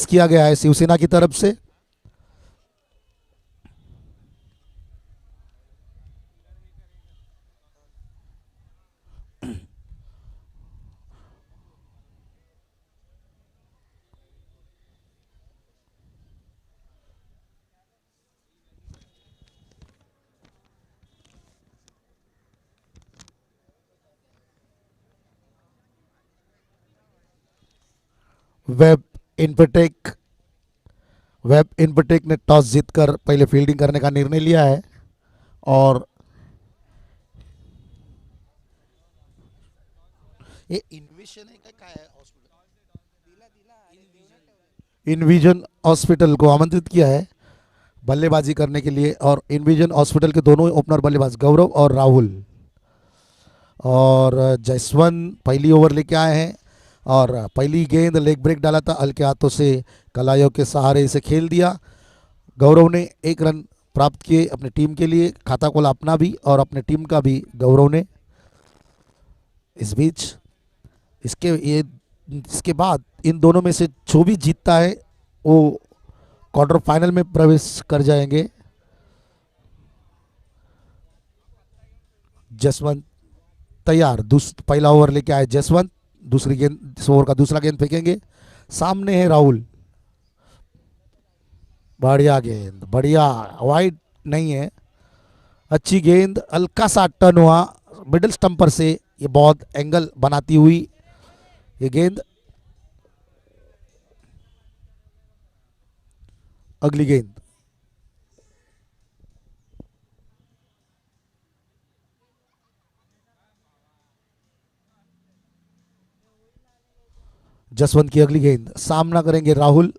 किया गया है शिवसेना की तरफ से। वेब इन्फोटेक वेब इन्फोटेक ने टॉस जीतकर पहले फील्डिंग करने का निर्णय लिया है और ये इन्विजन है क्या है हॉस्पिटल, इनविजन हॉस्पिटल को आमंत्रित किया है बल्लेबाजी करने के लिए। और इनविजन हॉस्पिटल के दोनों ओपनर बल्लेबाज गौरव और राहुल और जसवंत पहली ओवर लेके आए हैं और पहली गेंद लेग ब्रेक डाला था, हल्के हाथों से कलाइयों के सहारे इसे खेल दिया। गौरव ने एक रन प्राप्त किए अपनी टीम के लिए, खाता खोला अपना भी और अपने टीम का भी गौरव ने। इस बीच इसके बाद इन दोनों में से जो भी जीतता है वो क्वार्टर फाइनल में प्रवेश कर जाएंगे। जसवंत तैयार, पहला ओवर लेके आए जसवंत, दूसरी गेंद, इस ओवर का दूसरा गेंद फेंकेंगे। सामने है राहुल, बढ़िया गेंद, बढ़िया, वाइड नहीं है, अच्छी गेंद, हल्का सा टर्न हुआ मिडिल स्टंपर से, ये बहुत एंगल बनाती हुई ये गेंद। अगली गेंद, जसवंत की अगली गेंद, सामना करेंगे राहुल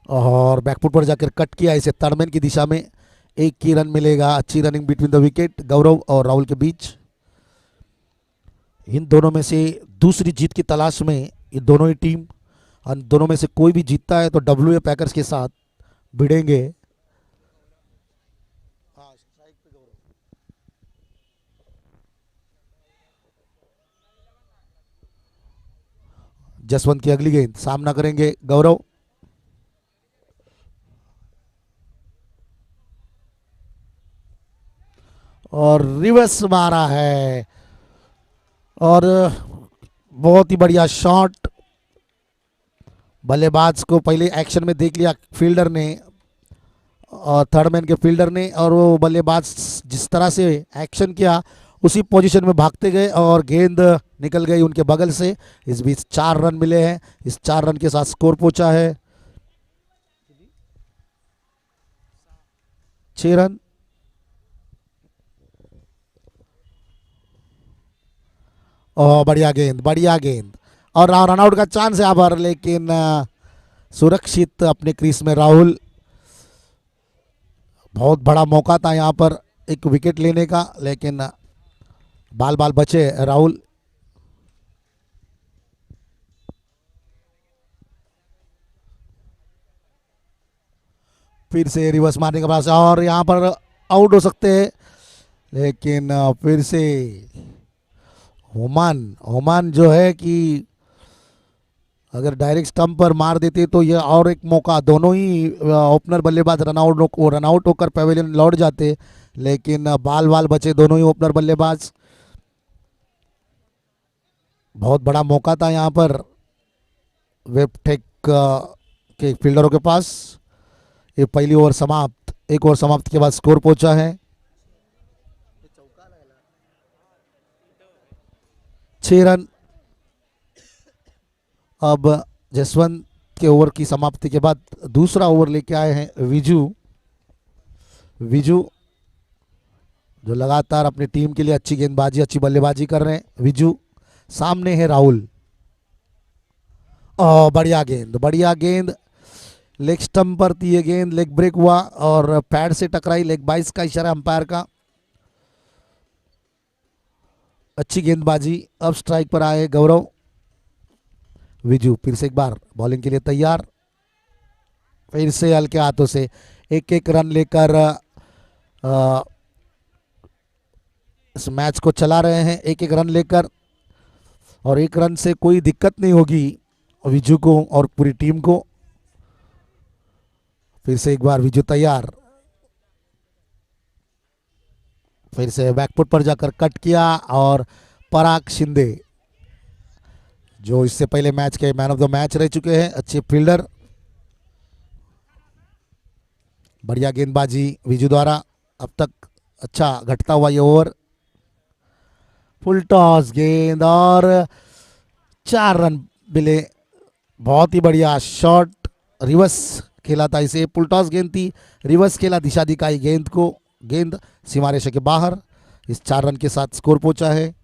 और बैकफुट पर जाकर कट किया इसे थर्डमैन की दिशा में। एक की रन मिलेगा, अच्छी रनिंग बिटवीन द विकेट गौरव और राहुल के बीच। इन दोनों में से दूसरी जीत की तलाश में ये दोनों ही टीम, दोनों में से कोई भी जीतता है तो डब्ल्यू ए पैकर्स के साथ भिड़ेंगे। जसवंत की अगली गेंद, सामना करेंगे गौरव और रिवर्स मारा है और बहुत ही बढ़िया शॉट। बल्लेबाज को पहले एक्शन में देख लिया फील्डर ने और थर्डमैन के फील्डर ने, और वो बल्लेबाज जिस तरह से एक्शन किया उसी पोजीशन में भागते गए और गेंद निकल गई उनके बगल से। इस बीच 4 रन मिले हैं, इस 4 रन के साथ स्कोर पहुंचा है 6 रन। और बढ़िया गेंद, बढ़िया गेंद और रन आउट का चांस है यहाँ पर, लेकिन सुरक्षित अपने क्रीज में राहुल। बहुत बड़ा मौका था यहाँ पर एक विकेट लेने का, लेकिन बाल बाल बचे राहुल। फिर से रिवर्स मारने के बाद और यहाँ पर आउट हो सकते हैं, लेकिन फिर से ओमान जो है कि अगर डायरेक्ट स्टंप पर मार देते तो ये और एक मौका, दोनों ही ओपनर बल्लेबाज रनआउट होकर पवेलियन लौट जाते, लेकिन बाल बाल बचे दोनों ही ओपनर बल्लेबाज। बहुत बड़ा मौका था यहाँ पर वेबटेक के फील्डरों के पास। ये पहली ओवर समाप्त, एक ओवर समाप्त के बाद स्कोर पहुंचा है 6 रन। अब जसवंत के ओवर की समाप्ति के बाद दूसरा ओवर लेके आए हैं विजू जो लगातार अपनी टीम के लिए अच्छी गेंदबाजी, अच्छी बल्लेबाजी कर रहे हैं। विजू, सामने है राहुल, बढ़िया गेंद, बढ़िया गेंद, लेग स्टंप पर थी ये गेंद, लेग ब्रेक हुआ और पैड से टकराई, लेग बाइस का इशारा अंपायर का। अच्छी गेंदबाजी। अब स्ट्राइक पर आए गौरव। विजू फिर से एक बार बॉलिंग के लिए तैयार, फिर से हल्के हाथों से एक एक रन लेकर इस मैच को चला रहे हैं, एक एक रन लेकर। और 1 रन से कोई दिक्कत नहीं होगी विजू को और पूरी टीम को। फिर से एक बार विजू तैयार, फिर से बैकफुट पर जाकर कट किया और पराग शिंदे जो इससे पहले मैच के मैन ऑफ द मैच रह चुके हैं, अच्छे फील्डर। बढ़िया गेंदबाजी विजू द्वारा। अब तक अच्छा घटता हुआ ये ओवर। फुल टॉस गेंद और 4 रन मिले। बहुत ही बढ़िया शॉट, रिवर्स खेला था इसे। फुल टॉस गेंद थी, रिवर्स खेला, दिशा दिखाई गेंद को, गेंद सीमा रेखा के बाहर। इस 4 रन के साथ स्कोर पहुंचा है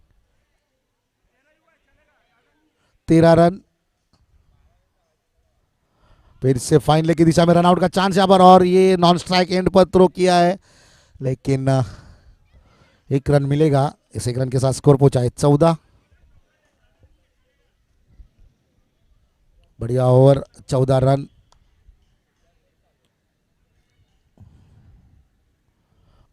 13 रन। फिर से फाइनल की दिशा में रनआउट का चांस यहाँ पर, और ये नॉन स्ट्राइक एंड पर थ्रो किया है, लेकिन 1 रन मिलेगा। इस 1 रन के साथ स्कोर पहुंचा है 14। बढ़िया ओवर, 14 रन।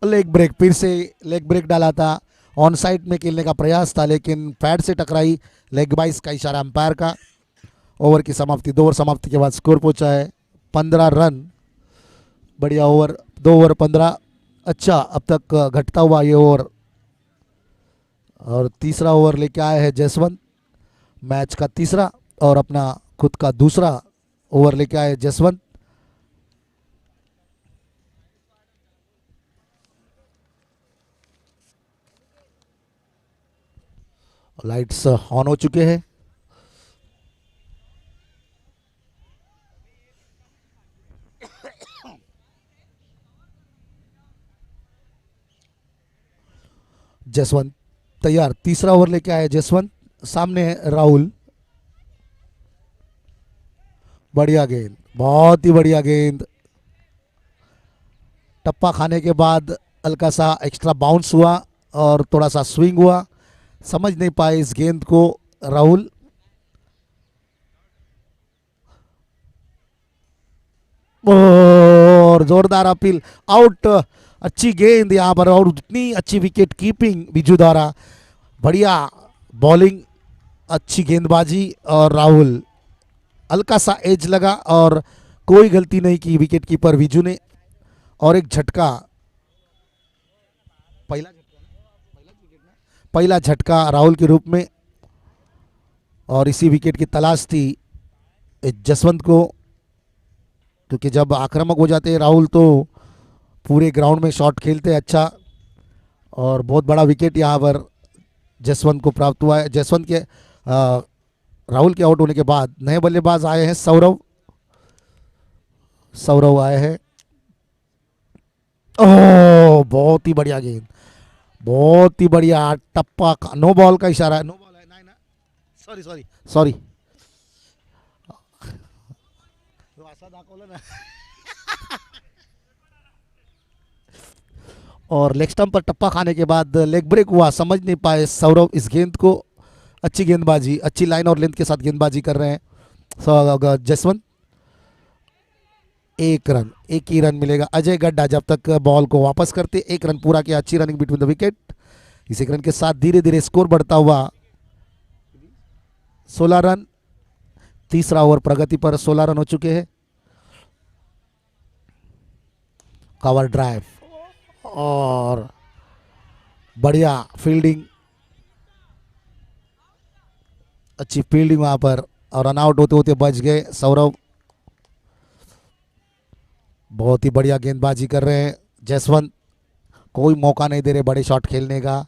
लेग ब्रेक, फिर से लेग ब्रेक डाला था। ऑन साइड में खेलने का प्रयास था लेकिन पैड से टकराई। लेग बाइस का इशारा अंपायर का। ओवर की समाप्ति, 2 ओवर समाप्ति के बाद स्कोर पहुंचा है 15 रन। बढ़िया ओवर, 2 ओवर 15। अच्छा, अब तक घटता हुआ ये ओवर, और तीसरा ओवर लेके आए हैं जसवंत। मैच का तीसरा और अपना खुद का दूसरा ओवर लेके आए जसवंत। लाइट्स ऑन हो चुके हैं। जसवंत तैयार, तीसरा ओवर लेके आए जसवंत। सामने है राहुल। बढ़िया गेंद, बहुत ही बढ़िया गेंद। टप्पा खाने के बाद हल्का सा एक्स्ट्रा बाउंस हुआ और थोड़ा सा स्विंग हुआ, समझ नहीं पाए इस गेंद को राहुल। और जोरदार अपील, आउट। अच्छी गेंद यहाँ पर और इतनी अच्छी विकेट कीपिंग बिजू द्वारा। बढ़िया बॉलिंग, अच्छी गेंदबाजी, और राहुल हल्का सा एज लगा और कोई गलती नहीं की विकेट कीपर विजू ने। और एक झटका, पहला पहला झटका राहुल के रूप में। और इसी विकेट की तलाश थी जसवंत को, क्योंकि जब आक्रामक हो जाते हैं राहुल तो पूरे ग्राउंड में शॉट खेलते हैं अच्छा। और बहुत बड़ा विकेट यहाँ पर जसवंत को प्राप्त हुआ है। जसवंत के राहुल के आउट होने के बाद नए बल्लेबाज आए हैं, सौरव। सौरव आए हैं। ओह, बहुत ही बढ़िया गेंद, बहुत ही बढ़िया टप्पा का। नो बॉल का इशारा है, नो बॉल है ना। सॉरी सॉरी सॉरी, असं दाखवलं ना। और लेग स्टंप पर टप्पा खाने के बाद लेग ब्रेक हुआ, समझ नहीं पाए सौरव इस गेंद को। अच्छी गेंदबाजी, अच्छी लाइन और लेंथ के साथ गेंदबाजी कर रहे हैं जसवंत। 1 रन, एक ही रन मिलेगा। अजय गड्ढा जब तक बॉल को वापस करते, 1 रन पूरा किया। अच्छी रनिंग बिटवीन द विकेट। इस 1 रन के साथ धीरे धीरे स्कोर बढ़ता हुआ 16 रन। तीसरा ओवर प्रगति पर, 16 रन हो चुके हैं। कवर ड्राइव और बढ़िया फील्डिंग, अच्छी फील्डिंग वहां पर, और रन आउट होते होते बच गए सौरव। बहुत ही बढ़िया गेंदबाजी कर रहे हैं जसवंत, कोई मौका नहीं दे रहे बड़े शॉट खेलने का।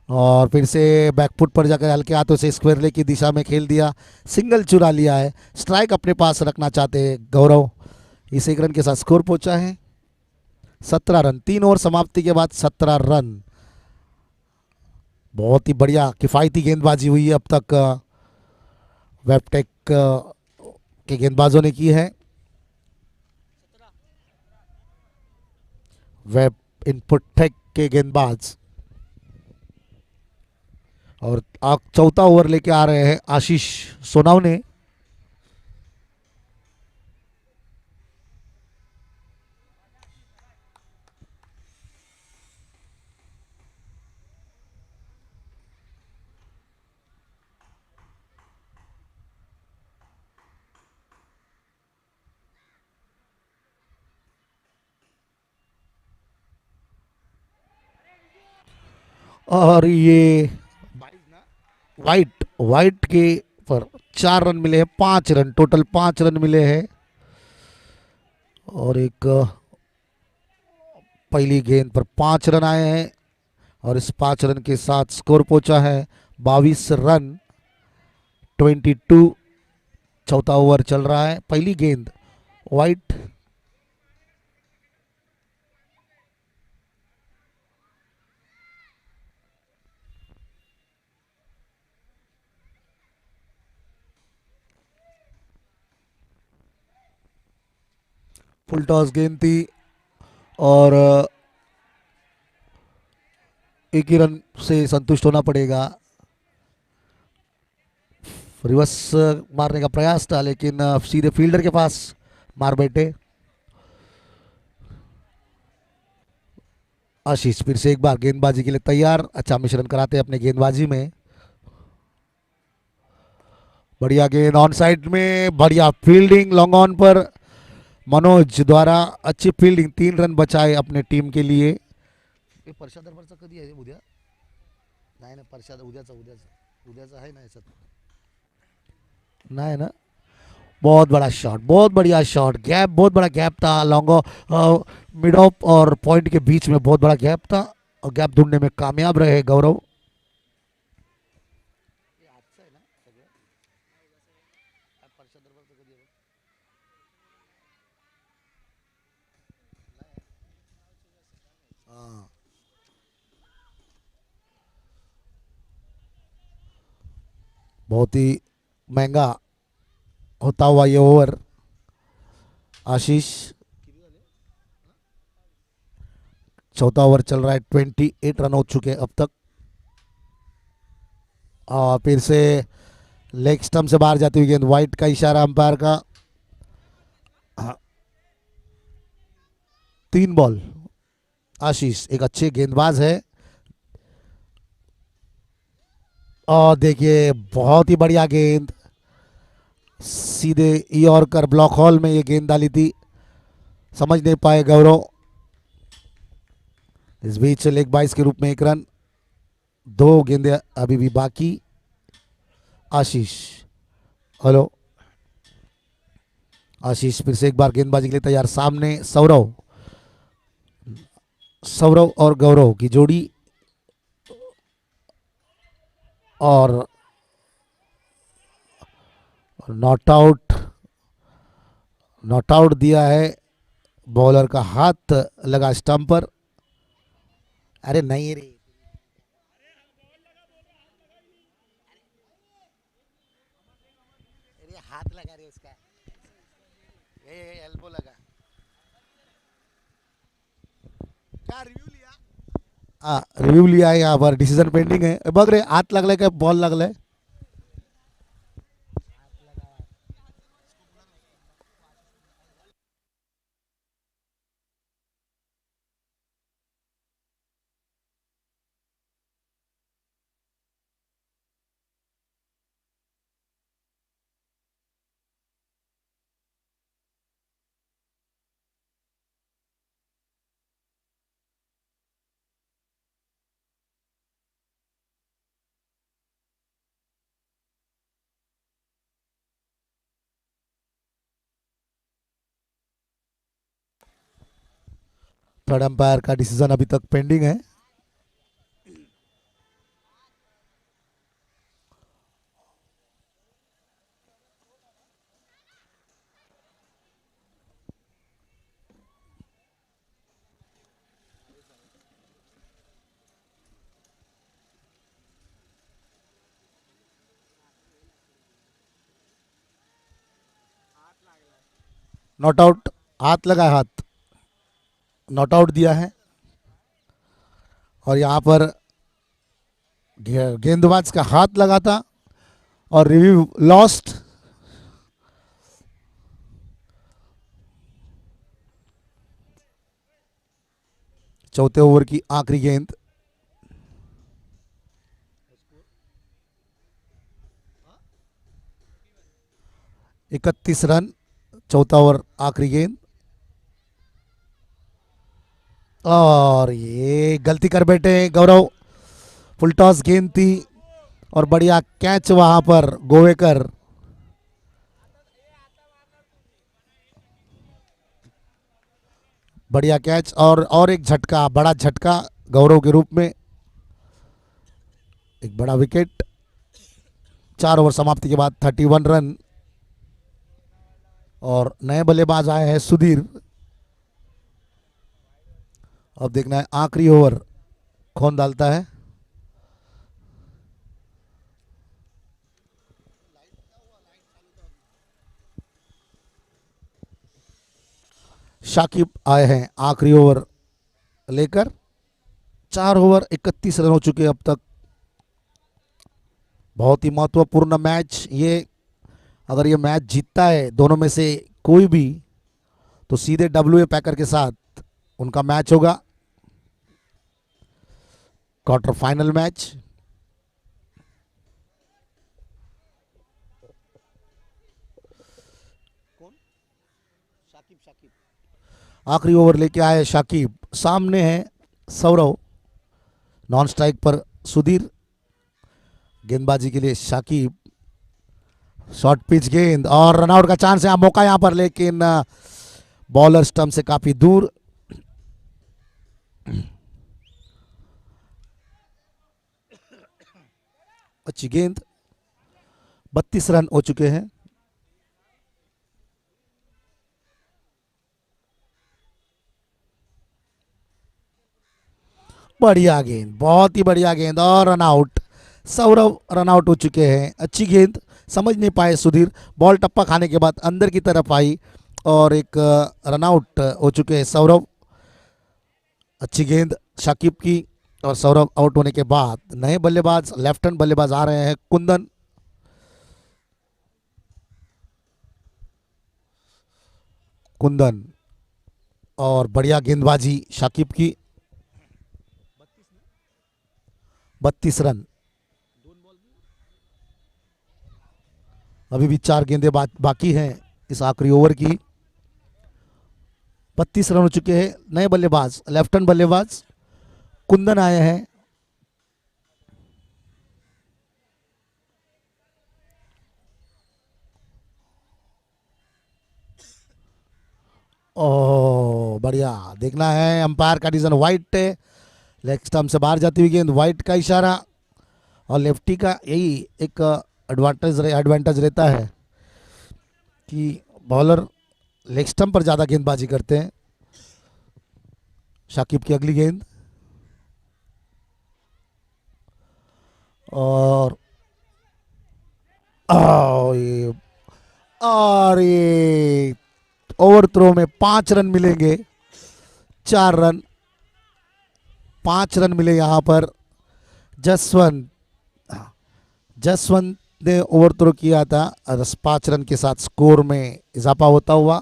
और फिर से बैकफुट पर जाकर हल्के हाथों से स्क्वायर लेग की दिशा में खेल दिया, सिंगल चुरा लिया है। स्ट्राइक अपने पास रखना चाहते हैं गौरव। इस 1 रन के साथ स्कोर पहुंचा है 17 रन। 3 ओवर समाप्ति के बाद 17 रन। बहुत ही बढ़िया किफ़ायती गेंदबाजी हुई है अब तक वेबटेक के गेंदबाजों ने की है। वेब इनपुट टेक के गेंदबाज। और चौथा ओवर लेके आ रहे हैं आशीष सोनावने। और ये वाइट वाइट के पर 4 रन मिले हैं, 5 रन टोटल, 5 रन मिले हैं। और एक पहली गेंद पर 5 रन आए हैं और इस 5 रन के साथ स्कोर पहुंचा है 22 रन। 22। चौथा ओवर चल रहा है, पहली गेंद वाइट। फुल टॉस गेंद थी और एक ही रन से संतुष्ट होना पड़ेगा। रिवर्स मारने का प्रयास था लेकिन सीधे फील्डर के पास मार बैठे। आशीष फिर से एक बार गेंदबाजी के लिए तैयार, अच्छा मिश्रण कराते हैं अपने गेंदबाजी में। बढ़िया गेंद ऑन साइड में, बढ़िया फील्डिंग लॉन्ग ऑन पर मनोज द्वारा, अच्छी फील्डिंग, 3 रन बचाए अपने टीम के लिए। परशा दरबारचा कधी आहे उद्या? नाही ना, परशा उद्याचा उद्याचा उद्याचा आहे ना याच्यात, नाही ना। बहुत बड़ा शॉट, बहुत बढ़िया शॉट, गैप बहुत बड़ा गैप था, लॉन्गो मिड ऑफ और पॉइंट के बीच में बहुत बड़ा गैप था और गैप ढूंढने में कामयाब रहे गौरव। बहुत ही महंगा होता हुआ ये ओवर। आशीष, चौथा ओवर चल रहा है, 28 रन हो चुके हैं अब तक। और फिर से लेग स्टंप से बाहर जाती हुई गेंद, वाइट का इशारा अंपायर का। 3 बॉल। आशीष एक अच्छे गेंदबाज है और देखिए बहुत ही बढ़िया गेंद, सीधे यॉर्कर ब्लॉक हॉल में ये गेंद डाली थी, समझ नहीं पाए गौरव। इस बीच लेग बाइस के रूप में 1 रन, 2 गेंदें अभी भी बाकी। आशीष, हेलो, आशीष फिर से एक बार गेंदबाजी के लिए तैयार, सामने सौरव, सौरव और गौरव की जोड़ी और नॉट आउट, नॉट आउट दिया है। बॉलर का हाथ लगा स्टंप पर, अरे नहीं रे, अरे हाथ लगा रे उसका, एल्बो लगा। क्या रिव्यू लिया? हाँ रिव्यू लिया है, यहाँ पर डिसीजन पेंडिंग है, बघ रे हात लागलाय काय बॉल लागलाय? थर्ड अंपायर का डिसीजन अभी तक पेंडिंग है। नॉट आउट, हाथ लगा है, हाथ नॉट आउट दिया है। और यहाँ पर गेंदबाज का हाथ लगा था और रिव्यू लॉस्ट। चौथे ओवर की आखिरी गेंद, 31 रन, चौथा ओवर आखिरी गेंद। और ये गलती कर बैठे गौरव, फुल टॉस गेंद थी और बढ़िया कैच वहां पर गोवेकर। बढ़िया कैच और एक झटका, बड़ा झटका गौरव के रूप में, एक बड़ा विकेट। 4 ओवर समाप्ति के बाद 31 रन और नए बल्लेबाज आए हैं सुधीर। अब देखना है आखिरी ओवर कौन डालता है। शाकिब आए हैं आखिरी ओवर लेकर। 4 ओवर 31 रन हो चुके अब तक। बहुत ही महत्वपूर्ण मैच ये। अगर ये मैच जीतता है दोनों में से कोई भी, तो सीधे डब्ल्यूए पैकर के साथ उनका मैच होगा, क्वार्टर फाइनल मैच। आखिरी ओवर लेके आए शाकिब। सामने है सौरव, नॉन स्ट्राइक पर सुधीर। गेंदबाजी के लिए शाकिब, शॉर्ट पिच गेंद और रनआउट का चांस है, मौका यहां पर, लेकिन बॉलर स्टंप से काफी दूर। अच्छी गेंद। 32 रन हो चुके हैं। बढ़िया गेंद, बहुत ही बढ़िया गेंद और रनआउट। सौरव रनआउट हो चुके हैं। अच्छी गेंद, समझ नहीं पाए सुधीर। बॉल टप्पा खाने के बाद अंदर की तरफ आई और एक रनआउट हो चुके हैं सौरव। अच्छी गेंद शाकिब की और सौरव आउट होने के बाद नए बल्लेबाज, लेफ्ट हैंड बल्लेबाज आ रहे हैं कुंदन। कुंदन और बढ़िया गेंदबाजी शाकिब की। 32 रन। अभी भी 4 गेंदें बाकी हैं इस आखिरी ओवर की। 32 रन हो चुके हैं। नए बल्लेबाज, लेफ्ट हैंड बल्लेबाज कुंदन आए हैं। ओह बढ़िया, देखना है अंपायर का डिसीजन। वाइट है, लेग स्टंप से बाहर जाती हुई गेंद, वाइट का इशारा। और लेफ्टी का यही एक एडवांटेज रहता है कि बॉलर लेग स्टंप पर ज़्यादा गेंदबाजी करते हैं। शाकिब की अगली गेंद और ये ओवर थ्रो में 5 रन मिलेंगे। 4 रन, 5 रन मिले यहां पर। जसवंत जसवंत ने ओवर थ्रो किया था और 5 रन के साथ स्कोर में इजाफा होता हुआ।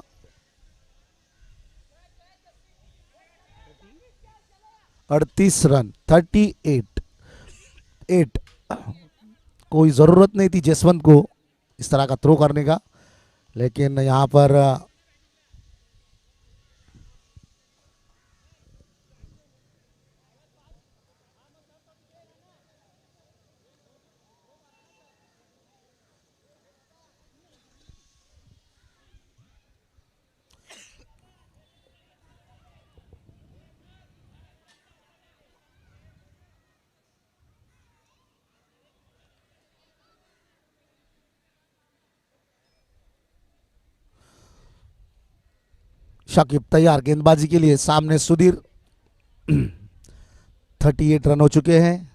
38 रन, 38 कोई ज़रूरत नहीं थी जसवंत को इस तरह का थ्रो करने का, लेकिन यहाँ पर शाकिब तैयार गेंदबाजी के लिए। सामने सुधीर। 38 रन हो चुके हैं।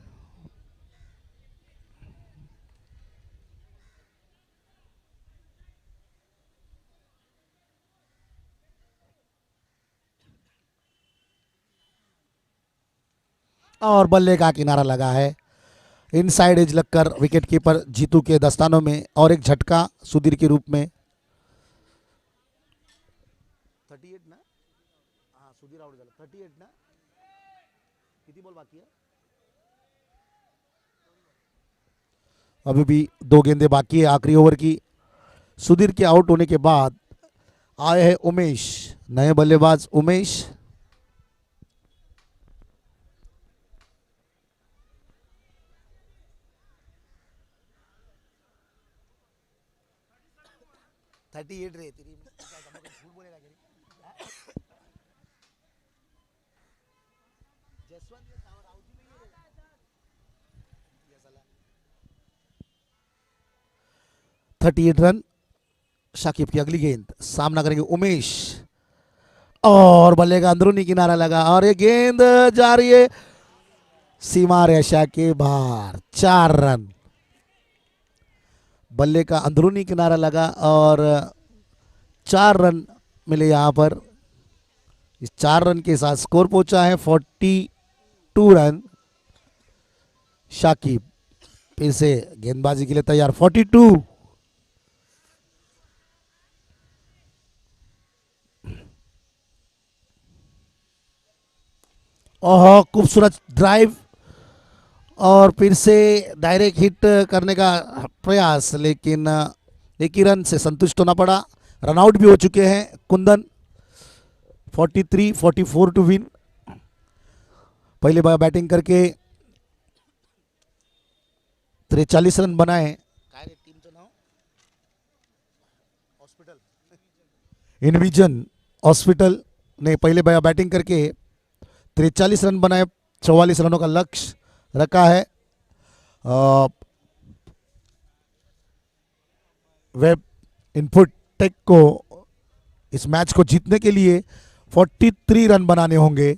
और बल्ले का किनारा लगा है, इनसाइड एज लगकर विकेट कीपर जीतू के दस्तानों में, और एक झटका सुधीर के रूप में। 38 ना, हाँ सुधीर आउट झाला। 38 ना, किती बॉल बाकी है? अभी भी 2 गेंदें बाकी है आखिरी ओवर की। सुधीर के आउट होने के बाद आए हैं उमेश, नए बल्लेबाज उमेश। 38 रहे तेरी झूठ बोलेगा क्या रे? जसवंत ये राउजी में ये साला 38 रन। शाकिब की अगली गेंद, सामना करेंगे उमेश, और बल्ले का अंदरूनी किनारा लगा और ये गेंद जा रही है सीमा रेखा के बाहर। 4 रन। बल्ले का अंदरूनी किनारा लगा और 4 रन मिले यहां पर। इस 4 रन के साथ स्कोर पहुंचा है 42 रन। शाकिब फिर से गेंदबाजी के लिए तैयार। 42। ओह, खूबसूरत ड्राइव और फिर से डायरेक्ट हिट करने का प्रयास, लेकिन एक ही रन से संतुष्ट होना पड़ा। रनआउट भी हो चुके हैं कुंदन। 43-44 to win. पहले बार बैटिंग करके 43 रन बनाए। इनविजन हॉस्पिटल ने पहले बार बैटिंग करके 43 रन बनाए। 44 रनों का लक्ष्य रखा है। वेब इनपुट टेक को इस मैच को जीतने के लिए 43 रन बनाने होंगे।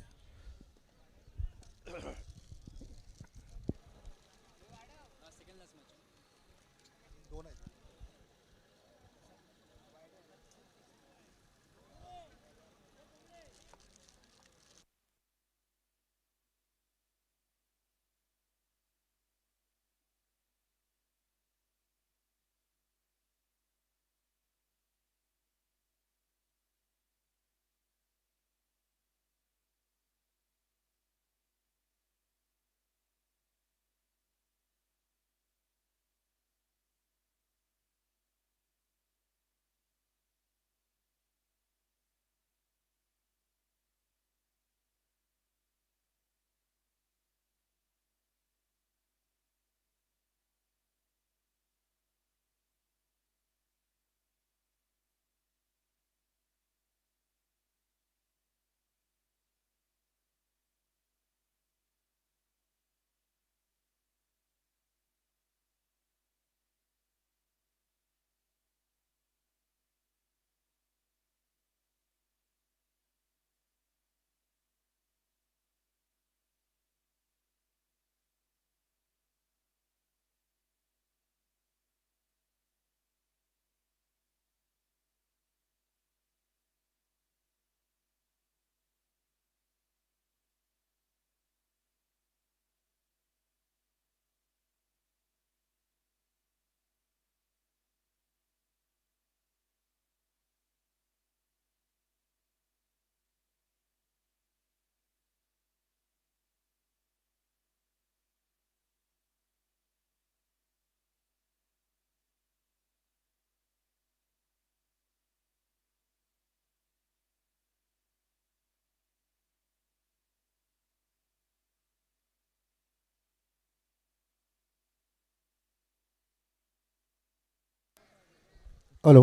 हेलो।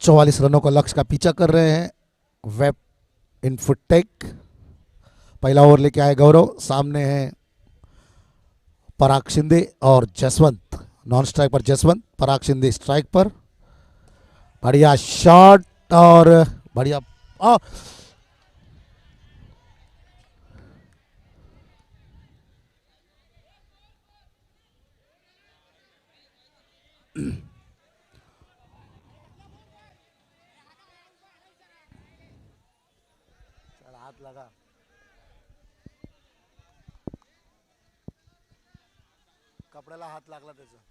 44 रनों का लक्ष्य का पीछा कर रहे हैं वेब इनफुटेक। पहला ओवर लेके आए गौरव, सामने है पराग शिंदे और जसवंत। नॉन स्ट्राइक पर जसवंत, पराग शिंदे स्ट्राइक पर। बढ़िया शॉट और बढ़िया आ, हाथ लगा, कपड्याला हात लागला त्याचा।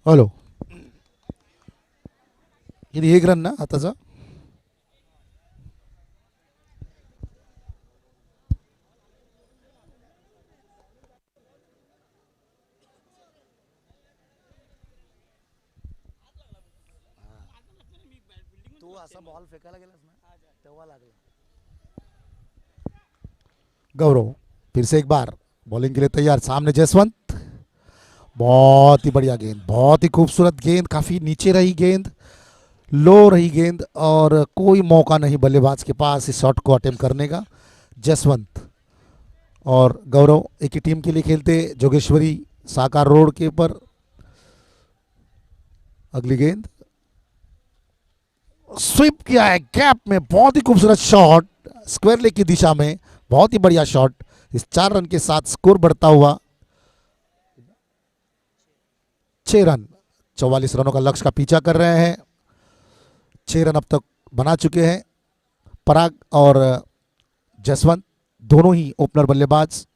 हॅलो, किती एक रन ना आताचा? तू असा बॉल फेकायला गेलास ना तेव्हा लागला. गौरव फिर से एक बार बॉलिंग के लिए तैयार, सामने जसवंत, बहुत ही बढ़िया गेंद, बहुत ही खूबसूरत गेंद, काफी नीचे रही गेंद, लो रही गेंद और कोई मौका नहीं बल्लेबाज के पास इस शॉट को अटेम्प्ट करने का। जसवंत और गौरव एक ही टीम के लिए खेलते, जोगेश्वरी साकार रोड के ऊपर। अगली गेंद स्वीप किया है गैप में, बहुत ही खूबसूरत शॉट स्क्वायर लेग की दिशा में, बहुत ही बढ़िया शॉट। इस 4 रन के साथ स्कोर बढ़ता हुआ 6 रन, 44 रनों का लक्ष्य का पीछा कर रहे हैं। 6 रन अब तक बना चुके हैं पराग और जसवंत, दोनों ही ओपनर बल्लेबाज।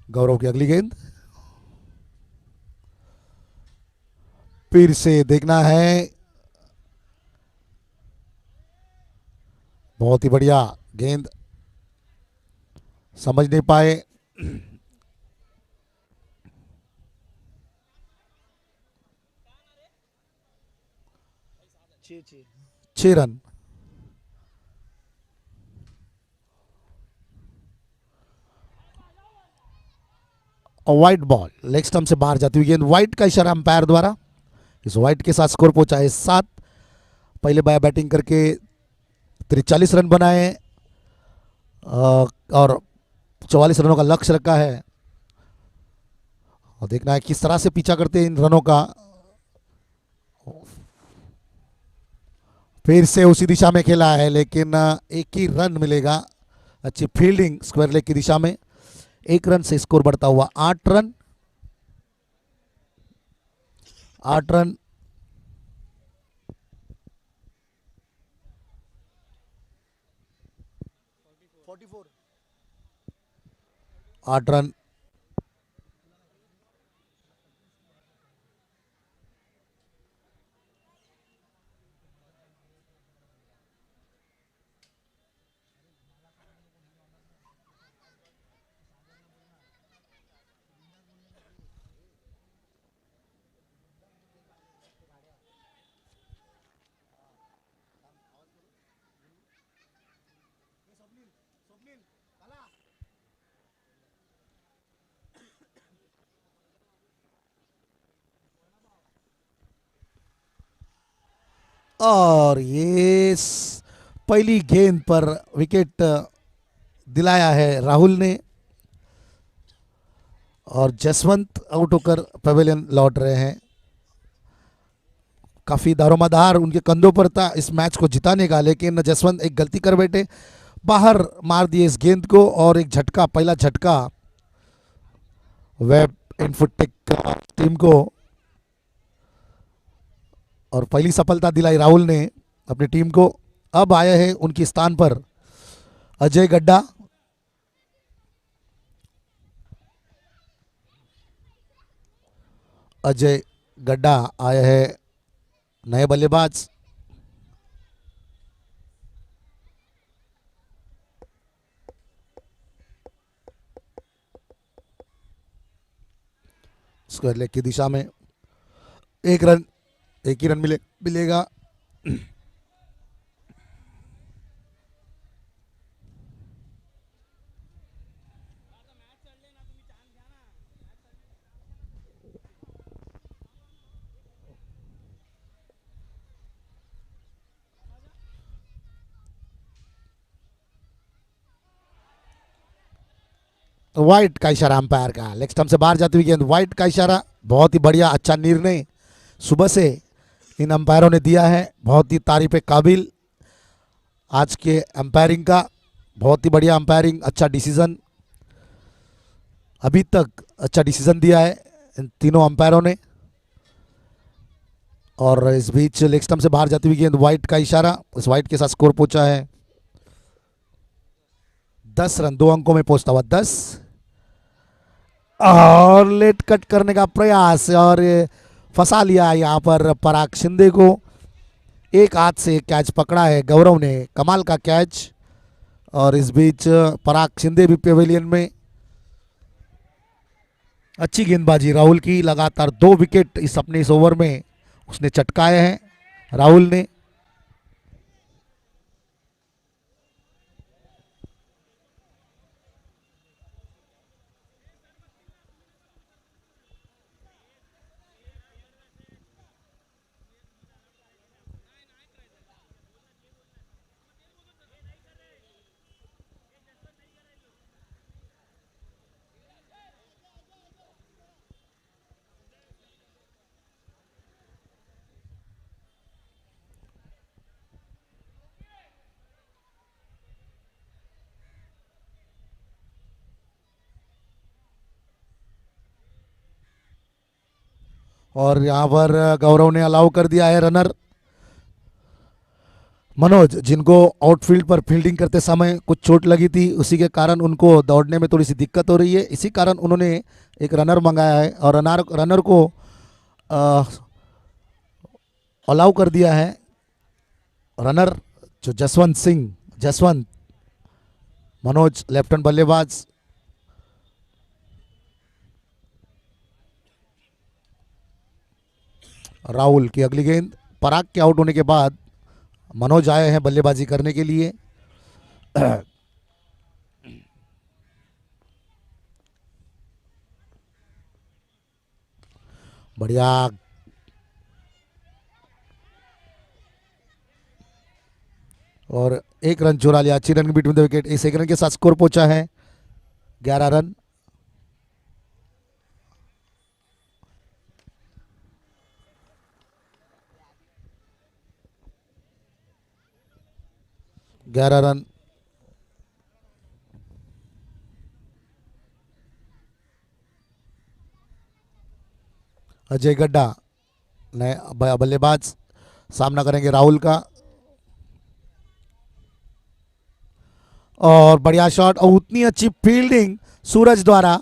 गौरव की अगली गेंद फिर से देखना है, बहुत ही बढ़िया गेंद, समझ नहीं पाए। 6-6. 6 रन। और वाइट बॉल लेग स्टंप से बाहर जाती हुई गेंद, वाइट का इशारा अंपायर द्वारा। इस वाइट के साथ स्कोर पहुंचा है 7। पहले बाय बैटिंग करके 43 रन बनाए और 44 रनों का लक्ष्य रखा है। और देखना है किस तरह से पीछा करते हैं इन रनों का। फिर से उसी दिशा में खेला है लेकिन एक ही रन मिलेगा। अच्छी फील्डिंग स्क्वायर लेग की दिशा में, 1 रन से स्कोर बढ़ता हुआ 8 रन। 8 रन, 44. 8 रन। और ये पहली गेंद पर विकेट दिलाया है राहुल ने और जसवंत आउट होकर पवेलियन लौट रहे हैं। काफी दारोमदार उनके कंधों पर था इस मैच को जिताने का, लेकिन जसवंत एक गलती कर बैठे, बाहर मार दिए इस गेंद को और एक झटका, पहला झटका वेब इनफुटेक टीम को और पहली सफलता दिलाई राहुल ने अपनी टीम को। अब आए हैं उनके स्थान पर अजय गड्ढा। अजय गड्ढा आए हैं नए बल्लेबाज। स्क्वायर लेग की दिशा में 1 रन, एक ही रन मिलेगा। वाइट का इशारा अंपायर का, लेग स्टंप से बाहर जाती हुई गेंद, वाइट का इशारा। बहुत ही बढ़िया, अच्छा निर्णय सुबह से इन अंपायरों ने दिया है, बहुत ही तारीफ काबिल आज के अंपायरिंग का। बहुत ही बढ़िया अंपायरिंग, अच्छा डिसीजन, अभी तक अच्छा डिसीजन दिया है इन तीनों अंपायरों ने। और इस बीच लेग स्टंप से बाहर जाती हुई गेंद, वाइट का इशारा, उस वाइट के साथ स्कोर पहुंचा है 10 रन, 2 अंकों में पहुंचता हुआ 10। और लेट कट करने का प्रयास और फंसा लिया यहाँ पर पराग शिंदे को। एक हाथ से कैच पकड़ा है गौरव ने, कमाल का कैच। और इस बीच पराग शिंदे भी पेवेलियन में। अच्छी गेंदबाजी राहुल की, लगातार 2 विकेट इस अपने इस ओवर में उसने चटकाए हैं राहुल ने। और यहाँ पर गौरव ने अलाउ कर दिया है रनर मनोज, जिनको आउटफील्ड पर फील्डिंग करते समय कुछ चोट लगी थी, उसी के कारण उनको दौड़ने में थोड़ी सी दिक्कत हो रही है। इसी कारण उन्होंने एक रनर मंगाया है और रनर को अलाउ कर दिया है। रनर जो जसवंत सिंह, जसवंत मनोज लेफ्ट हैंड बल्लेबाज। राहुल की अगली गेंद, पराग के आउट होने के बाद मनोज आए हैं बल्लेबाजी करने के लिए। बढ़िया, और 1 रन चुरा लिया, 6 रन बिटवीन द विकेट। इस 1 रन के साथ स्कोर पहुंचा है 11 रन। ग्यारह रन। अजय गड्ढा नए बल्लेबाज सामना करेंगे राहुल का। और बढ़िया शॉट और उतनी अच्छी फील्डिंग सूरज द्वारा,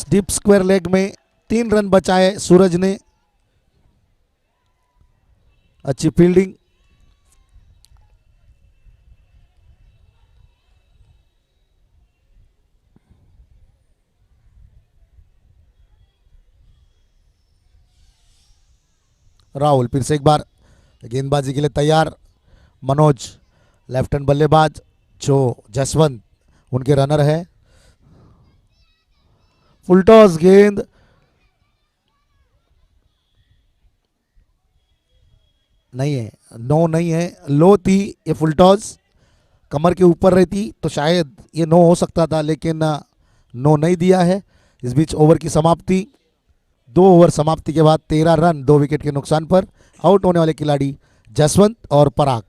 डीप स्क्वायर लेग में 3 रन बचाए सूरज ने। अच्छी फील्डिंग। राहुल फिर से एक बार गेंदबाजी के लिए तैयार। मनोज लेफ्ट हैंड बल्लेबाज, जो जसवंत उनके रनर है। फुल टॉस गेंद, नहीं है, नो नहीं है, लो थी ये फुल टॉस। कमर के ऊपर रहती तो शायद ये नो हो सकता था, लेकिन नो नहीं दिया है। इस बीच ओवर की समाप्ति, 2 ओवर समाप्ति के बाद 13 रन 2 विकेट के नुकसान पर आउट होने वाले खिलाड़ी जसवंत और पराग।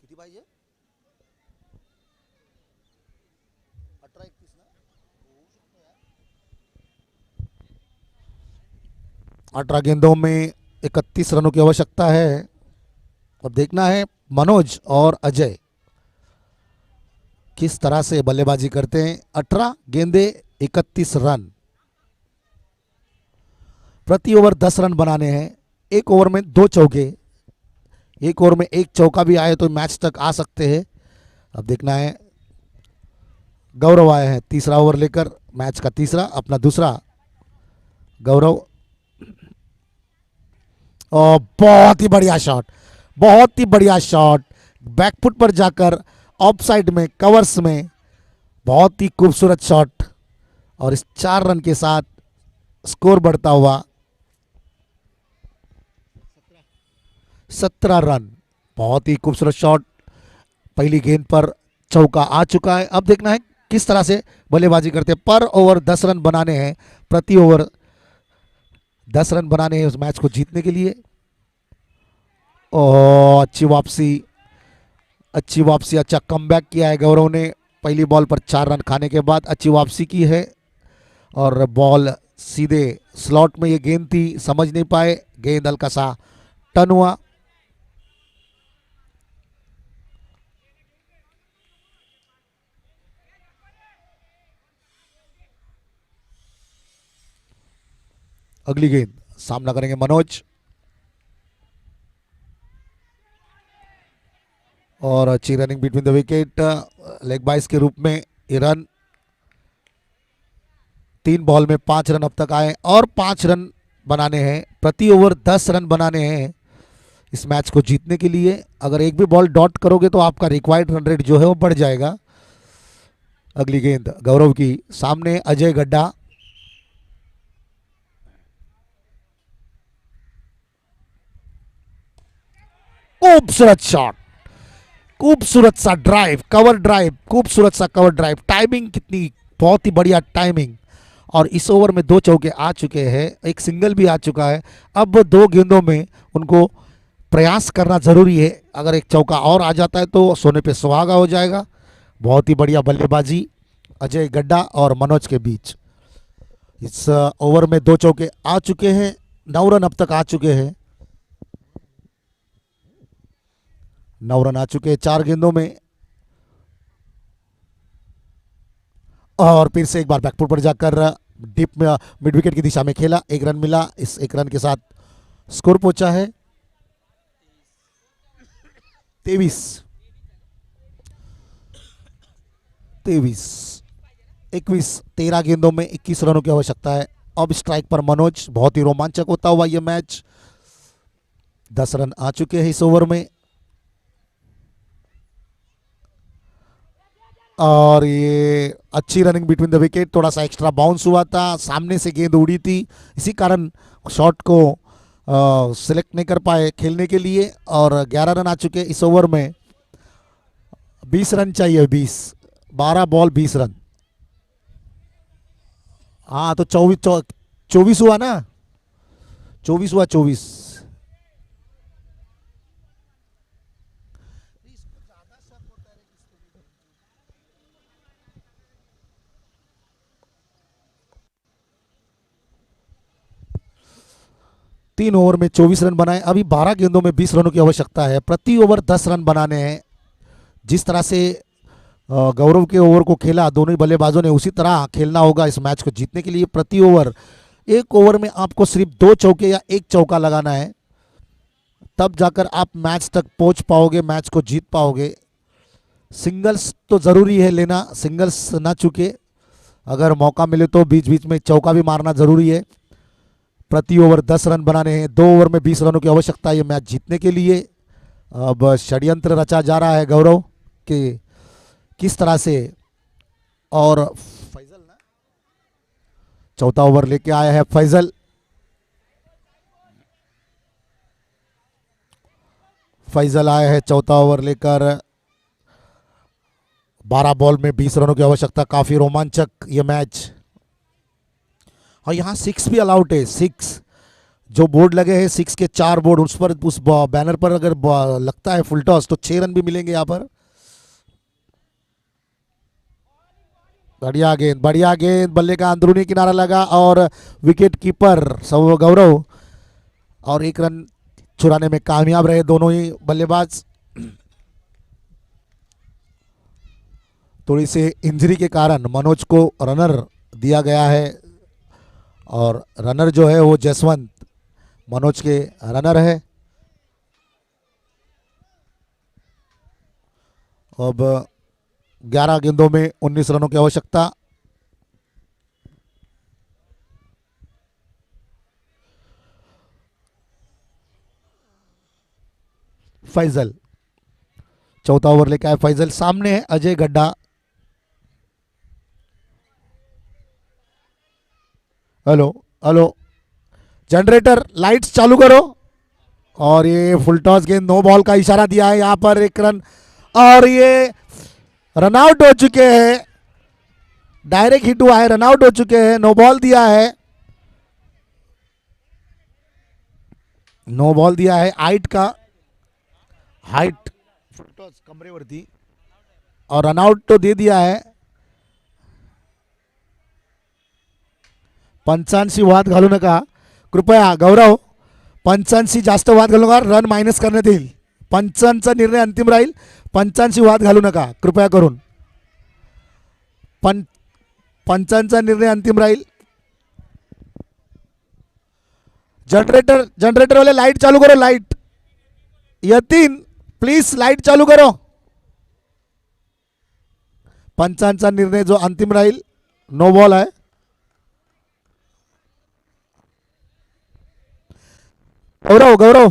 किती पाहिजे? 18-31 ना? 18 गेंदों में 31 रनों की आवश्यकता है। अब देखना है मनोज और अजय किस तरह से बल्लेबाजी करते हैं। 18 गेंदे 31 रन, प्रति ओवर 10 रन बनाने हैं। 1 ओवर में 2 चौके, 1 ओवर में 1 चौका भी आए तो मैच तक आ सकते हैं। अब देखना है। गौरव आए हैं तीसरा ओवर लेकर, मैच का तीसरा, अपना दूसरा गौरव। और बहुत ही बढ़िया शॉट, बहुत ही बढ़िया शॉट, बैकफुट पर जाकर ऑफ साइड में, कवर्स में, बहुत ही खूबसूरत शॉट। और इस 4 रन के साथ स्कोर बढ़ता हुआ 17 रन। बहुत ही खूबसूरत शॉट, पहली गेंद पर चौका आ चुका है। अब देखना है किस तरह से बल्लेबाजी करते हैं। पर ओवर 10 रन बनाने हैं, प्रति ओवर 10 रन बनाने हैं उस मैच को जीतने के लिए। और अच्छी वापसी, अच्छी वापसी, अच्छा कमबैक किया है गौरव ने। पहली बॉल पर 4 रन खाने के बाद अच्छी वापसी की है और बॉल सीधे स्लॉट में ये गेंद थी, समझ नहीं पाए, गेंद हल्का सा टर्न हुआ। अगली गेंद सामना करेंगे मनोज, और अच्छी running between the wicket, leg बाइस के रूप में ये रन। 3 बॉल में 5 रन अब तक आए और 5 रन बनाने हैं, प्रति ओवर 10 रन बनाने हैं इस मैच को जीतने के लिए। अगर एक भी बॉल डॉट करोगे तो आपका रिक्वायर्ड रन रेट जो है वो बढ़ जाएगा। अगली गेंद गौरव की, सामने अजय गड्ढा, खूबसूरत शॉट, खूबसूरत सा ड्राइव, कवर ड्राइव, खूबसूरत सा कवर ड्राइव, टाइमिंग कितनी, बहुत ही बढ़िया टाइमिंग। और इस ओवर में 2 चौके आ चुके हैं, एक सिंगल भी आ चुका है। अब 2 गेंदों में उनको प्रयास करना जरूरी है, अगर एक चौका और आ जाता है तो सोने पे सुहागा हो जाएगा। बहुत ही बढ़िया बल्लेबाजी अजय गड्ढा और मनोज के बीच। इस ओवर में 2 चौके आ चुके हैं, 9 रन अब तक आ चुके हैं, 9 रन आ चुके हैं 4 गेंदों में। और फिर से एक बार बैकफुट पर जाकर डीप में मिड विकेट की दिशा में खेला, 1 रन मिला। इस 1 रन के साथ स्कोर पहुंचा है 23 23 21। 13 गेंदों में 21 रनों की आवश्यकता है। अब स्ट्राइक पर मनोज, बहुत ही रोमांचक होता हुआ यह मैच। 10 रन आ चुके हैं इस ओवर में, और ये अच्छी रनिंग बिटवीन द विकेट, थोड़ा सा एक्स्ट्रा बाउंस हुआ था, सामने से गेंद उड़ी थी, इसी कारण शॉट को सिलेक्ट नहीं कर पाए खेलने के लिए। और 11 रन आ चुके इस ओवर में, 20 रन चाहिए, 20, 12 बॉल 20 रन। हाँ तो 24 हुआ ना, 24 हुआ, 24। 3 ओवर में 24 रन बनाए, अभी 12 गेंदों में 20 रनों की आवश्यकता है, प्रति ओवर 10 रन बनाने हैं। जिस तरह से गौरव के ओवर को खेला दोनों ही बल्लेबाजों ने, उसी तरह खेलना होगा इस मैच को जीतने के लिए। प्रति ओवर, एक ओवर में आपको सिर्फ 2 चौके या 1 चौका लगाना है, तब जाकर आप मैच तक पहुंच पाओगे, मैच को जीत पाओगे। सिंगल्स तो ज़रूरी है लेना, सिंगल्स ना चूके, अगर मौका मिले तो बीच बीच में चौका भी मारना ज़रूरी है। प्रति ओवर 10 रन बनाने हैं, 2 ओवर में 20 रनों की आवश्यकता है ये मैच जीतने के लिए। अब षड्यंत्र रचा जा रहा है गौरव कि किस तरह से, और फैजल ना चौथा ओवर लेके आया है फैजल। फैजल आया है चौथा ओवर लेकर, 12 बॉल में 20 रनों की आवश्यकता, काफी रोमांचक ये मैच। और यहाँ 6 भी अलाउड है, 6 जो बोर्ड लगे हैं, 6 के 4 बोर्ड, उस पर, उस बैनर पर अगर लगता है फुल टॉस तो 6 रन भी मिलेंगे यहाँ पर। बढ़िया गेंद, बढ़िया गेंद, बल्ले का अंदरूनी किनारा लगा और विकेट कीपर सौ गौरव, और 1 रन चुराने में कामयाब रहे दोनों ही बल्लेबाज। थोड़ी सी इंजरी के कारण मनोज को रनर दिया गया है, और रनर जो है वो जसवंत मनोज के रनर है। अब 11 गेंदों में 19 रनों की आवश्यकता। फैजल चौथा ओवर लेकर आए फैजल, सामने है अजय गड्ढा। हेलो हेलो, जनरेटर लाइट्स चालू करो। और ये फुल टॉस गेंद, नो बॉल का इशारा दिया है यहाँ पर, एक रन और ये रन आउट हो चुके हैं। डायरेक्ट हिट हुआ है, रन आउट हो चुके हैं, नो बॉल दिया है, नो बॉल दिया है। हाइट का हाइट फुल टॉस कमरेवरती और रन आउट तो दे दिया है। पंचांशी वाद घालू नका कृपया गौरव, पंचांशी जास्त वाद घालू नका, रन मायनस करण्यात येईल। पंचांचा निर्णय अंतिम राहील, पंचांशी वाद घालू नका कृपया करून, पंचांचा निर्णय अंतिम राहील। जनरेटर वाले लाइट चालू करो, लाइट यतीन प्लीज लाइट चालू करो। पंचांचा निर्णय जो अंतिम राहील, नो बॉल आहे। गौरव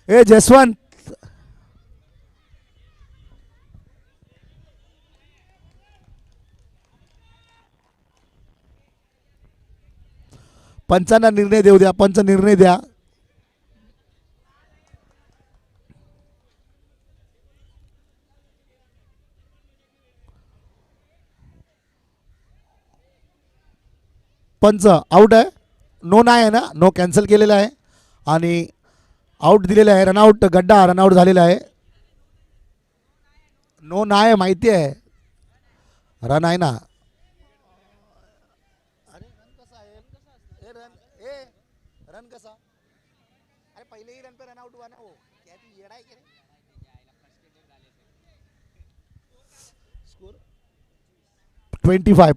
ए जसवंत, पंचांना निर्णय देऊ द्या, पंच निर्णय द्या। पंच आउट आहे, नो नाही आहे ना, नो कॅन्सल केलेला आहे आणि आउट दिलेला आहे, रनआउट गड्डा रनआउट झालेला आहे। नो नाही आहे माहिती आहे, रन आहे ना। अरे रन कसा आहे, रन कसा, अरे पहिले ही रन पे रनआउट हुआ ना, वो क्या तू येड़ा है क्या रे? स्कोर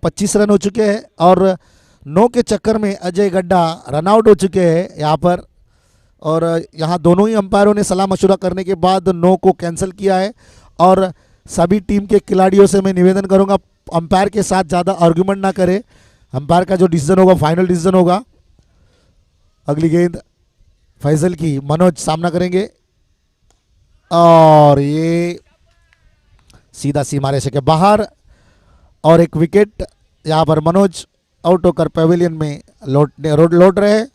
25 रन हो चुके हैं और 9 के चक्कर में अजय गड्डा रनआउट हो चुके हैं यहाँ पर। और यहाँ दोनों ही अंपायरों ने सलाह मशुरा करने के बाद 9 को कैंसिल किया है। और सभी टीम के खिलाड़ियों से मैं निवेदन करूँगा, अंपायर के साथ ज़्यादा आर्ग्यूमेंट ना करें, अंपायर का जो डिसीजन होगा फाइनल डिसीजन होगा। अगली गेंद फैजल की, मनोज सामना करेंगे और ये सीधा सीमा रेखा के बाहर और एक विकेट। यहाँ पर मनोज आउट होकर पेविलियन में लौट रहे हैं।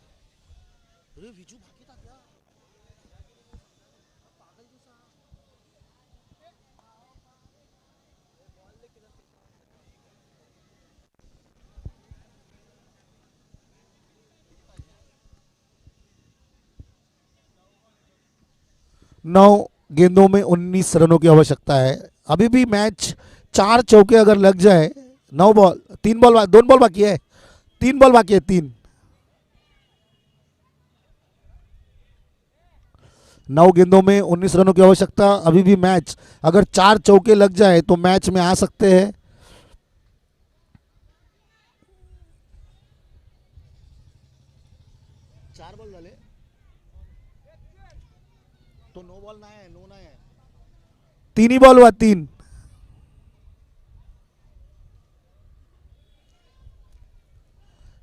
नौ गेंदों में 19 रनों की आवश्यकता है। अभी भी मैच 4 चौके अगर लग जाए, 9 बॉल 3 बॉल 2 बॉल बाकी है, 3 बॉल बाकी है, 3 9 गेंदों में 19 रनों की आवश्यकता। अभी भी मैच अगर 4 चौके लग जाए तो मैच में आ सकते हैं। चार बॉल झाले तो नो बॉल नाही आहे, नो नाही आहे, 3 ही बॉल हुआ, 3।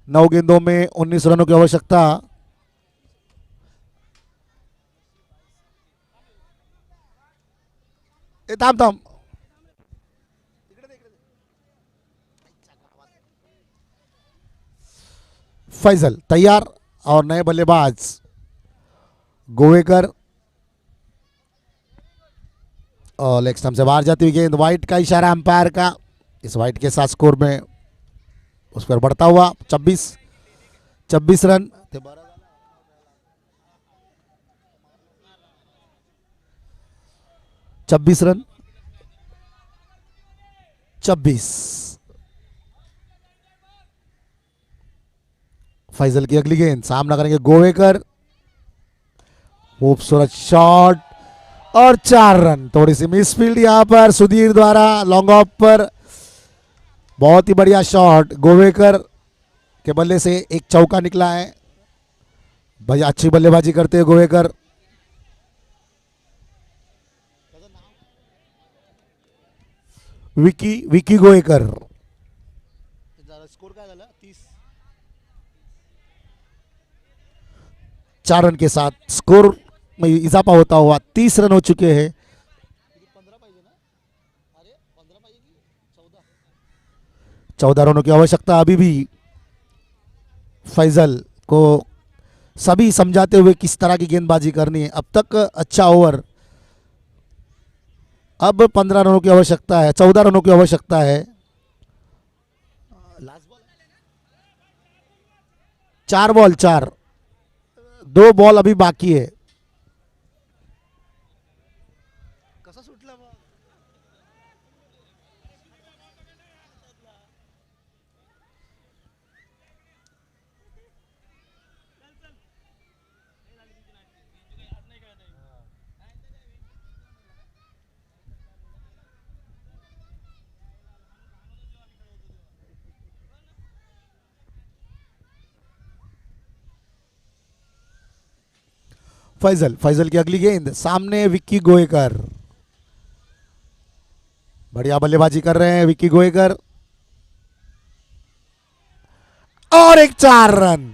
नौ गेंदों में 19 रनों की आवश्यकता। थांब थांब, फैजल तैयार और नए बल्लेबाज गोवेकर और लेग स्टंप से बाहर जाती हुई गेंद, वाइट का इशारा अंपायर का। इस वाइट के साथ स्कोर में उस पर बढ़ता हुआ 26 रन, 26 रन, 26। फैजल की अगली गेंद, सामना करेंगे गोवेकर, खूबसूरत शॉट और 4 रन। थोड़ी सी मिसफील्ड यहां पर सुधीर द्वारा लॉन्ग ऑफ पर, बहुत ही बढ़िया शॉट, गोवेकर के बल्ले से एक चौका निकला है। भाई अच्छी बल्लेबाजी करते हैं गोवेकर। विकी गोवेकर। स्कोर काय झालं? 30, 4 रन के साथ स्कोर में इजाफा होता हुआ 30 रन हो चुके हैं। 15 पाहिजे 14 रनों की आवश्यकता अभी भी फैजल को, सभी समझाते हुए किस तरह की गेंदबाजी करनी है। अब तक अच्छा ओवर, अब 15 रनों की आवश्यकता है, 14 रनों की आवश्यकता है। लास्ट बॉल, 4 बॉल 4, 2 बॉल अभी बाकी है। कसा सुटला बॉल? फैजल, फैजल की अगली गेंद सामने, विक्की गोयकर बढ़िया बल्लेबाजी कर रहे हैं विक्की गोयकर, और एक 4 रन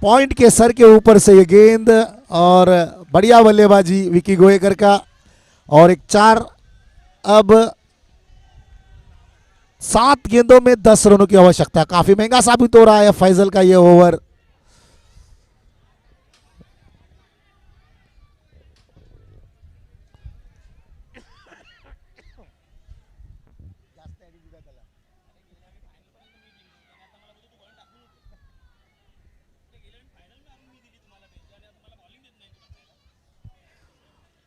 पॉइंट के सर के ऊपर से ये गेंद, और बढ़िया बल्लेबाजी विक्की गोयकर का, और एक 4। अब 7 गेंदों में 10 रनों की आवश्यकता। काफी महंगा साबित हो रहा है फैजल का ये ओवर।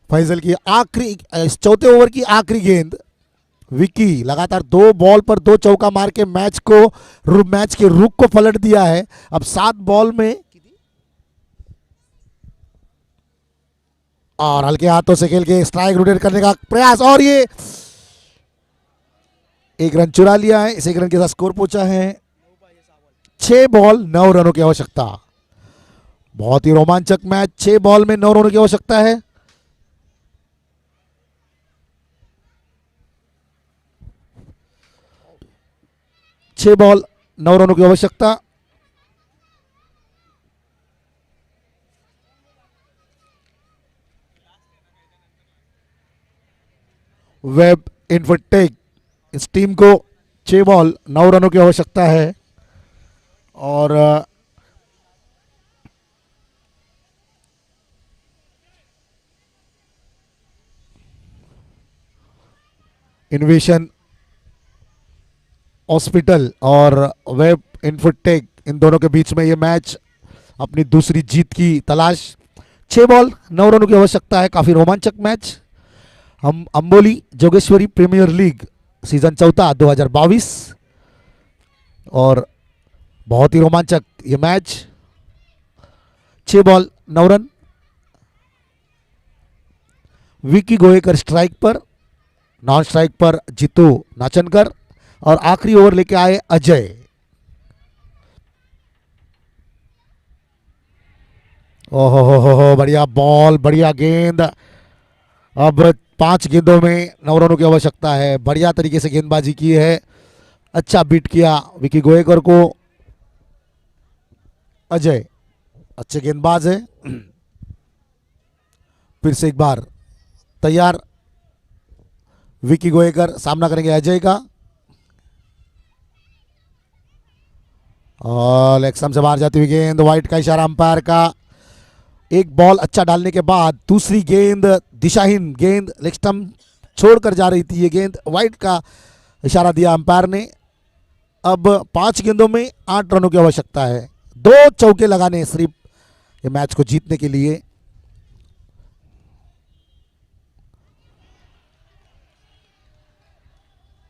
फैजल की आखिरी, इस चौथे ओवर की आखिरी गेंद, विकी लगातार 2 बॉल पर 2 चौका मार के मैच के रुख को पलट दिया है। अब 7 बॉल में, और हल्के हाथों से खेल के स्ट्राइक रोटेट करने का प्रयास, और ये 1 रन चुरा लिया है। इस 1 रन के साथ स्कोर पहुंचा है 6 बॉल 9 रनों की आवश्यकता। बहुत ही रोमांचक मैच, 6 बॉल में 9 रनों की आवश्यकता है। छह बॉल 9 रनों की आवश्यकता। वेब इन्फोटेक, इस टीम को 6 बॉल 9 रनों की आवश्यकता है। और इनोवेशन हॉस्पिटल और वेब इन्फोटेक, इन दोनों के बीच में ये मैच अपनी दूसरी जीत की तलाश। 6 बॉल 9 रनों की आवश्यकता है। काफी रोमांचक मैच। हम Amboli Jogeshwari premier league season 4 2022, और बहुत ही रोमांचक ये match. 6 ball 9 run. Vicky Goykar strike पर, नॉन स्ट्राइक पर जीतू नाचनकर, और आखिरी ओवर लेके आए अजय। ओहो हो, बढ़िया बॉल, बढ़िया गेंद। अब 5 गेंदों में 9 रनों की आवश्यकता है। बढ़िया तरीके से गेंदबाजी की है, अच्छा बीट किया विकी गोयकर को। अजय अच्छे गेंदबाज है। फिर से एक बार तैयार विकी गोयकर, सामना करेंगे अजय का, और लेग स्टंप से बाहर जाती हुई गेंद, वाइट का इशारा अंपायर का। एक बॉल अच्छा डालने के बाद दूसरी गेंद दिशाहीन गेंद, लेग स्टंप छोड़कर जा रही थी ये गेंद, वाइट का इशारा दिया अंपायर ने। अब 5 गेंदों में 8 रनों की आवश्यकता है। 2 चौके लगाने सिर्फ ये मैच को जीतने के लिए।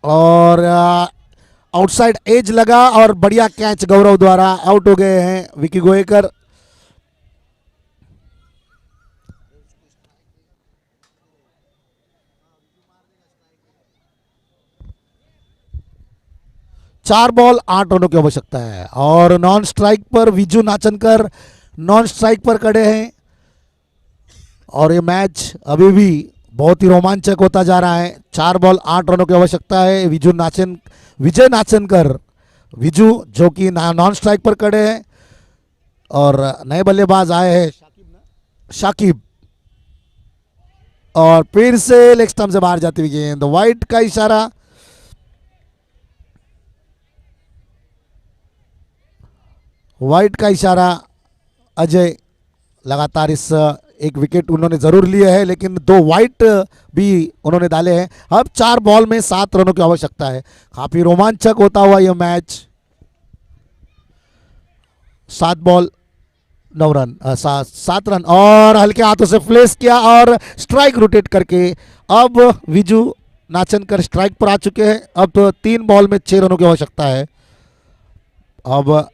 और आउटसाइड एज लगा, और बढ़िया कैच गौरव द्वारा, आउट हो गए हैं विकी गोयकर। चार बॉल 8 रनों की आवश्यकता है। और नॉन स्ट्राइक पर विजू नाचनकर नॉन स्ट्राइक पर खड़े हैं, और ये मैच अभी भी बहुत ही रोमांचक होता जा रहा है। 4 बॉल 8 रनों की आवश्यकता है। विजय नाचनकर, विजू जो कि नॉन स्ट्राइक पर खड़े हैं, और नए बल्लेबाज आए हैं शाकिब, और फिर से लेग स्टंप से बाहर जाती हुई गेंद, वाइट का इशारा। वाइट का इशारा अजय लगातार इस एक विकेट उन्होंने जरूर लिए है, लेकिन दो वाइट भी उन्होंने डाले हैं। अब 4 बॉल में 7 रनों की आवश्यकता है। काफी रोमांचक होता हुआ यह मैच। 7 बॉल 9 रन, 7 रन, और हल्के हाथों से फ्लेस किया और स्ट्राइक रोटेट करके अब विजू नाचनकर स्ट्राइक पर आ चुके हैं। अब 3 बॉल में 6 रनों की आवश्यकता है। अब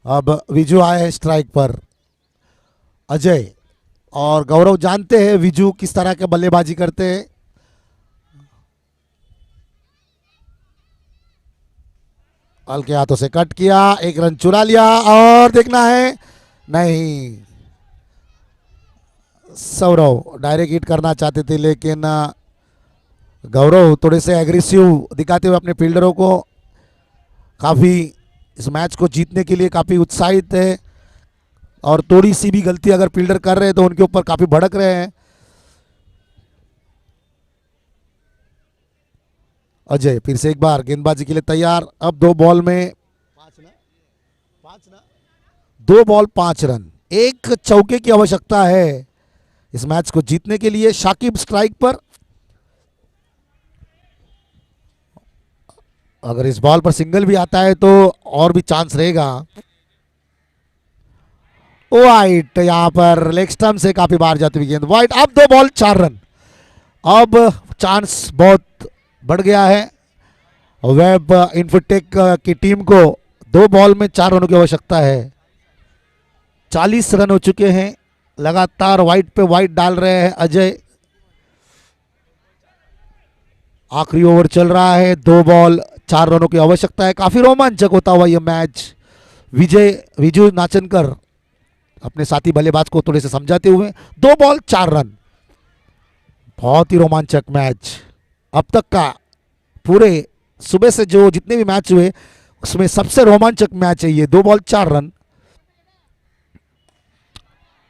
अब विजू आए हैं स्ट्राइक पर। अजय और गौरव जानते हैं विजू किस तरह के बल्लेबाजी करते हैं। हल्के हाथों से कट किया, 1 रन चुरा लिया, और देखना है नहीं, सौरव डायरेक्ट हिट करना चाहते थे, लेकिन गौरव थोड़े से एग्रेसिव दिखाते हुए अपने फील्डरों को काफ़ी इस मैच को जीतने के लिए काफ़ी उत्साहित है, और थोड़ी सी भी गलती अगर फील्डर कर रहे हैं तो उनके ऊपर काफ़ी भड़क रहे हैं। अजय फिर से एक बार गेंदबाजी के लिए तैयार। अब 2 बॉल में 2 बॉल 5 रन, एक चौके की आवश्यकता है इस मैच को जीतने के लिए। शाकिब स्ट्राइक पर। अगर इस बॉल पर सिंगल भी आता है तो और भी चांस रहेगा। वाइट यहां पर लेग स्टंप से काफी बाहर जाती हुई गेंद वाइट। अब 2 बॉल 4 रन। अब चांस बहुत बढ़ गया है। वेब इन्फोटेक की टीम को 2 बॉल में 4 रनों की आवश्यकता है। 40 रन हो चुके हैं। लगातार वाइट पे वाइट डाल रहे हैं अजय। आखिरी ओवर चल रहा है। 2 बॉल 4 रनों की आवश्यकता है। काफी रोमांचक होता हुआ यह मैच। विजू नाचनकर अपने साथी बल्लेबाज को थोड़े से समझाते हुए 2 बॉल 4 रन। बहुत ही रोमांचक मैच अब तक का। पूरे सुबह से जो जितने भी मैच हुए उसमें सबसे रोमांचक मैच है ये। 2 बॉल 4 रन।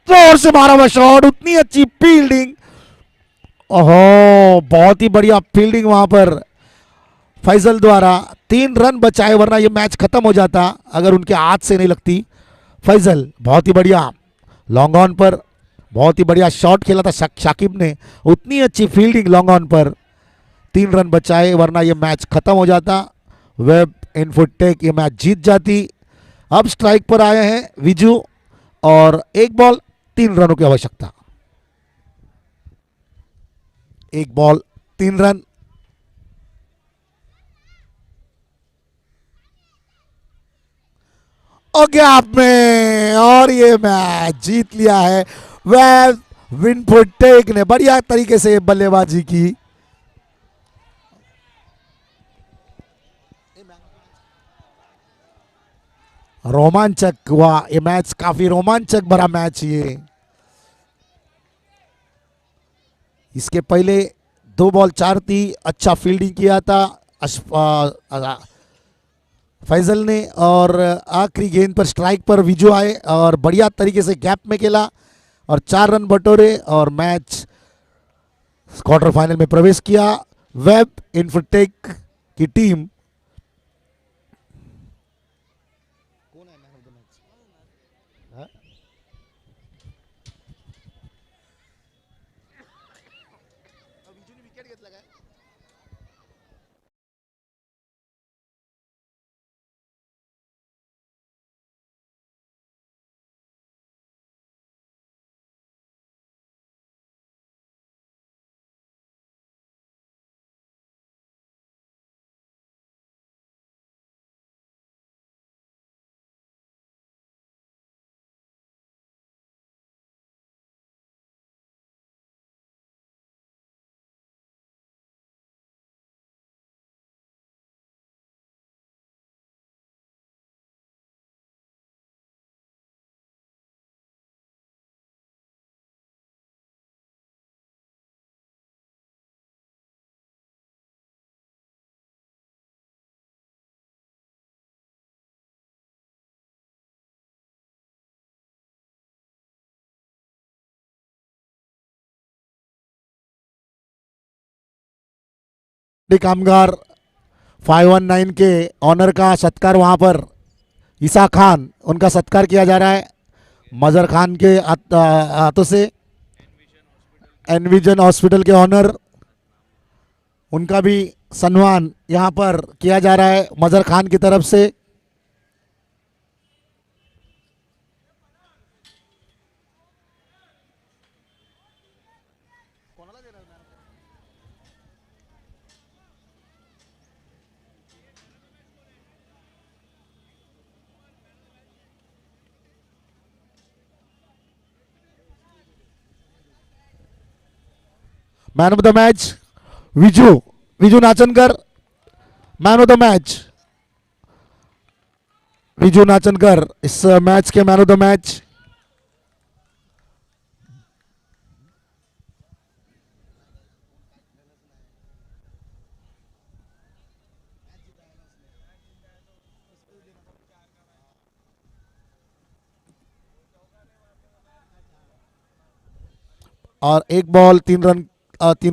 जोर से मारा हुआ शॉट, उतनी अच्छी फील्डिंग। ओहो, बहुत ही बढ़िया फील्डिंग वहां पर फैजल द्वारा। 3 रन बचाए, वरना ये मैच खत्म हो जाता अगर उनके हाथ से नहीं लगती। फैजल बहुत ही बढ़िया लॉन्ग ऑन पर बहुत ही बढ़िया शॉट खेला था शाकिब ने। उतनी अच्छी फील्डिंग लॉन्ग ऑन पर। 3 रन बचाए, वरना ये मैच खत्म हो जाता। वेब इन्फोटेक ये मैच जीत जाती। अब स्ट्राइक पर आए हैं विजू, और 1 बॉल 3 रनों की आवश्यकता। 1 बॉल 3 रन। और गैप में, और ये मैच जीत लिया है। वेब विनफोटेक ने बढ़िया तरीके से बल्लेबाजी की। रोमांचक हुआ ये मैच, काफी रोमांचक भरा मैच ये। इसके पहले 2 बॉल 4 थी, अच्छा फील्डिंग किया था फैजल ने, और आखिरी गेंद पर स्ट्राइक पर विजू आए और बढ़िया तरीके से गैप में खेला और 4 रन बटोरे और मैच क्वार्टर फाइनल में प्रवेश किया। वेब इन्फोटेक की टीम कामगार 519 के ऑनर का सत्कार वहाँ पर ईसा खान उनका सत्कार किया जा रहा है मजर खान के हाथों से। एनविजन हॉस्पिटल के ऑनर उनका भी सम्मान यहाँ पर किया जा रहा है मजर खान की तरफ से। Man of the match Viju Viju Nachankar, man of the match Viju Nachankar इस मैच के मैन ऑफ द मैच। और एक बॉल 3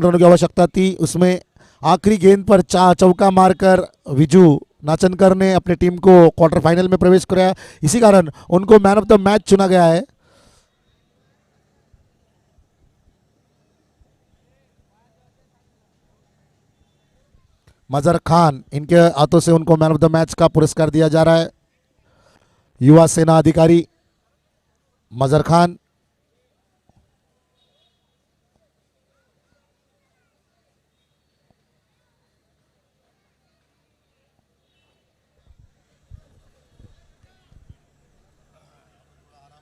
रनों की आवश्यकता थी, उसमें आखिरी गेंद पर चौका मारकर विजू नाचनकर ने अपनी टीम को क्वार्टर फाइनल में प्रवेश कराया। इसी कारण उनको मैन ऑफ द मैच चुना गया है। मजर खान इनके हाथों से उनको मैन ऑफ द मैच का पुरस्कार दिया जा रहा है। युवा सेना अधिकारी मजर खान।